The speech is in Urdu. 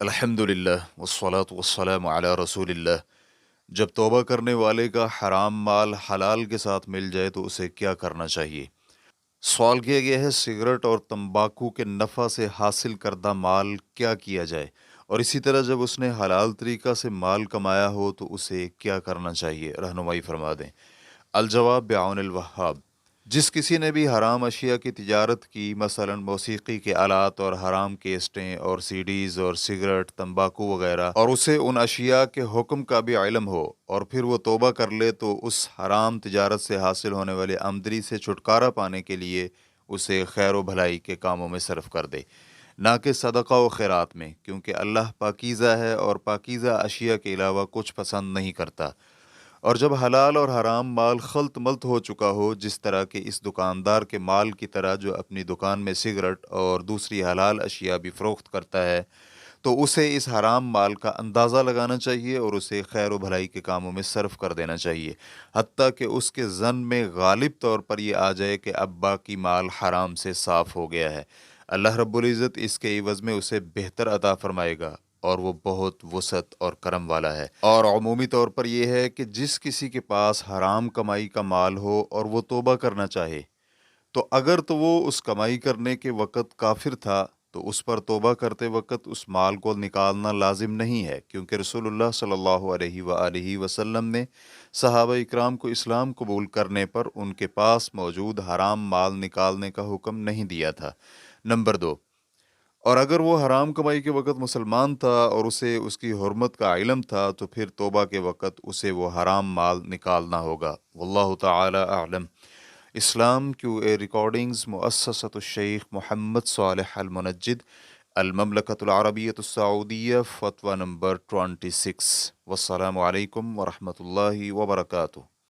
الحمد للہ والصلاة والسلام علی رسول اللہ۔ جب توبہ کرنے والے کا حرام مال حلال کے ساتھ مل جائے تو اسے کیا کرنا چاہیے؟ سوال کیا گیا ہے سگریٹ اور تمباکو کے نفع سے حاصل کردہ مال کیا کیا جائے، اور اسی طرح جب اس نے حلال طریقہ سے مال کمایا ہو تو اسے کیا کرنا چاہیے، رہنمائی فرما دیں۔ الجواب بعون الوہاب۔ جس کسی نے بھی حرام اشیاء کی تجارت کی، مثلا موسیقی کے آلات اور حرام کیسٹیں اور سی ڈیز اور سگریٹ تمباکو وغیرہ، اور اسے ان اشیاء کے حکم کا بھی علم ہو اور پھر وہ توبہ کر لے، تو اس حرام تجارت سے حاصل ہونے والے آمدنی سے چھٹکارا پانے کے لیے اسے خیر و بھلائی کے کاموں میں صرف کر دے، نہ کہ صدقہ و خیرات میں، کیونکہ اللہ پاکیزہ ہے اور پاکیزہ اشیاء کے علاوہ کچھ پسند نہیں کرتا۔ اور جب حلال اور حرام مال خلط ملط ہو چکا ہو، جس طرح کہ اس دکاندار کے مال کی طرح جو اپنی دکان میں سگریٹ اور دوسری حلال اشیاء بھی فروخت کرتا ہے، تو اسے اس حرام مال کا اندازہ لگانا چاہیے اور اسے خیر و بھلائی کے کاموں میں صرف کر دینا چاہیے، حتیٰ کہ اس کے ظن میں غالب طور پر یہ آ جائے کہ اب باقی مال حرام سے صاف ہو گیا ہے۔ اللہ رب العزت اس کے عوض میں اسے بہتر عطا فرمائے گا، اور وہ بہت وسعت اور کرم والا ہے۔ اور عمومی طور پر یہ ہے کہ جس کسی کے پاس حرام کمائی کا مال ہو اور وہ توبہ کرنا چاہے، تو اگر تو وہ اس کمائی کرنے کے وقت کافر تھا تو اس پر توبہ کرتے وقت اس مال کو نکالنا لازم نہیں ہے، کیونکہ رسول اللہ صلی اللہ علیہ وآلہ وسلم نے صحابہ اکرام کو اسلام قبول کرنے پر ان کے پاس موجود حرام مال نکالنے کا حکم نہیں دیا تھا۔ نمبر 2، اور اگر وہ حرام کمائی کے وقت مسلمان تھا اور اسے اس کی حرمت کا علم تھا، تو پھر توبہ کے وقت اسے وہ حرام مال نکالنا ہوگا۔ واللہ تعالی اعلم۔ اسلام کیو اے ریکارڈنگز، مؤسسۃ الشیخ محمد صالح المنجد، المملکۃ العربیۃ السعودیہ، فتویٰ نمبر 26۔ والسلام علیکم ورحمۃ اللہ وبرکاتہ۔